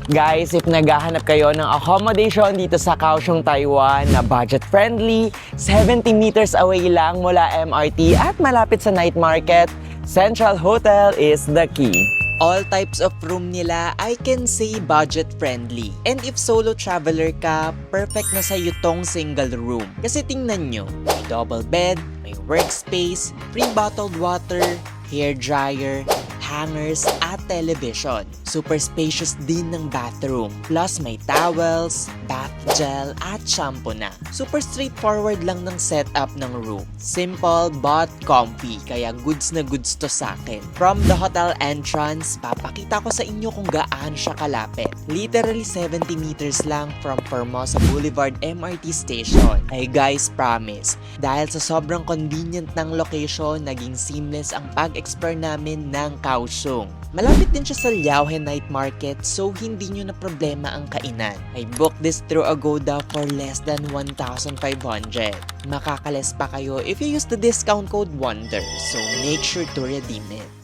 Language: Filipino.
Guys, if naghahanap kayo ng accommodation dito sa Kaohsiung, Taiwan na budget-friendly, 70 meters away lang mula MRT at malapit sa night market, Central Hotel is the key. All types of room nila, I can say budget-friendly. And if solo traveler ka, perfect na sa'yo tong single room. Kasi tingnan nyo, may double bed, may workspace, free bottled water, hair dryer, hangers, at television. Super spacious din ng bathroom. Plus may towels, bath gel, at shampoo na. Super straightforward lang ng setup ng room. Simple but comfy, kaya goods na goods to sa akin. From the hotel entrance, papakita ko sa inyo kung gaano siya kalapit. Literally 70 meters lang from Formosa Boulevard MRT station. Ay guys, promise, dahil sa sobrang convenient ng location, naging seamless ang pag-explore namin ng Kaohsiung. Malapit din siya sa Liaohe Night Market, so hindi nyo na problema ang kainan. I booked this through Agoda for less than 1,500. Makakales pa kayo if you use the discount code WONDER, so make sure to redeem it.